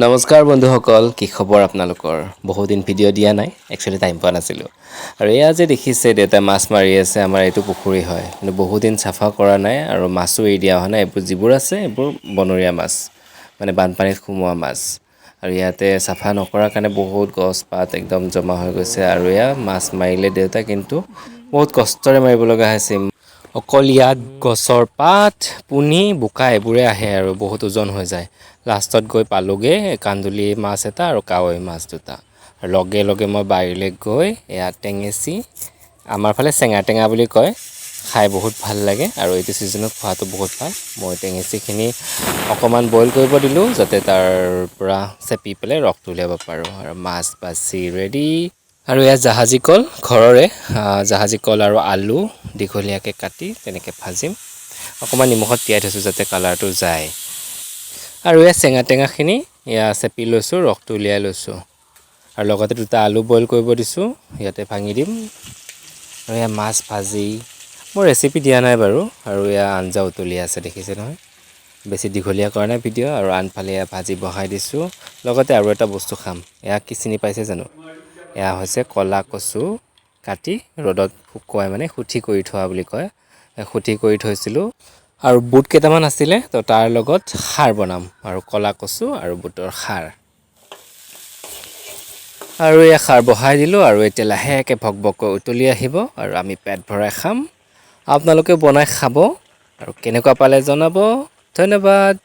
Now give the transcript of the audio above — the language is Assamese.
নমস্কাৰ বন্ধুসকল, কি খবৰ আপোনালোকৰ? বহুদিন ভিডিঅ' দিয়া নাই, একচুৱেলি টাইম পোৱা নাছিলোঁ। আৰু এয়া যে দেখিছে দেউতাই মাছ মাৰি আছে, আমাৰ এইটো পুখুৰী হয়, কিন্তু বহুদিন চাফা কৰা নাই আৰু মাছো এৰি দিয়া হোৱা নাই। এইবোৰ যিবোৰ আছে এইবোৰ বনৰীয়া মাছ, মানে বানপানীত সোমোৱা মাছ। আৰু ইয়াতে চাফা নকৰাৰ কাৰণে বহুত গছ পাত একদম জমা হৈ গৈছে। আৰু এয়া মাছ মাৰিলে দেউতাই কিন্তু বহুত কষ্টৰে মাৰিব লগা হৈছে। অকল ইয়াত গছৰ পাত, পুনি, বোকা এইবোৰে আহে আৰু বহুত ওজন হৈ যায়। লাষ্টত গৈ পালোগৈ কান্দুলি মাছ এটা আৰু কাৱৈ মাছ দুটা। লগে লগে মই বাৰীলৈ গৈ এয়া টেঙেচি, আমাৰ ফালে চেঙা টেঙা বুলি কয়, খাই বহুত ভাল লাগে আৰু এইটো ছিজনত খোৱাটো বহুত ভাল। মই টেঙেচিখিনি অকণমান বইল কৰিব দিলোঁ, যাতে তাৰ পৰা চেপি পেলাই ৰসটো উলিয়াব পাৰোঁ। আৰু মাছ বাছি ৰেডি। আৰু এয়া জাহাজী কল, ঘৰৰে জাহাজী কল আৰু আলু দীঘলীয়াকৈ কাটি তেনেকৈ ভাজিম। অকণমান নিমখত তিয়াই থৈছোঁ যাতে কালাৰটো যায়। আৰু এয়া চেঙা টেঙাখিনি এয়া চেপি লৈছোঁ, ৰসটো উলিয়াই লৈছোঁ। আৰু লগতে দুটা আলু বইল কৰিব দিছোঁ, ইয়াতে ভাঙি দিম। আৰু এয়া মাছ ভাজি, মই ৰেচিপি দিয়া নাই বাৰু। আৰু এয়া আঞ্জা উতলি আছে দেখিছে নহয়, বেছি দীঘলীয়া কৰা নাই ভিডিঅ'। আৰু আনফালে এয়া ভাজি বহাই দিছোঁ, লগতে আৰু এটা বস্তু খাম। এয়া কি চিনি পাইছে জানো? এয়া হৈছে ক'লা কচু কাটি ৰ'দত শুকুৱাই, মানে শুঠি কৰি থোৱা বুলি কয়। শুঠি কৰি থৈছিলোঁ। আৰু বুট কেইটামান আছিলে, তো তাৰ লগত খাৰ বনাম। আৰু ক'লা কচু আৰু বুটৰ খাৰ। আৰু এই খাৰ বহাই দিলোঁ, আৰু এতিয়া লাহেকৈ ভক ভককৈ উতলি আহিব আৰু আমি পেট ভৰাই খাম। আপোনালোকেও বনাই খাব আৰু কেনেকুৱা পালে জনাব। ধন্যবাদ।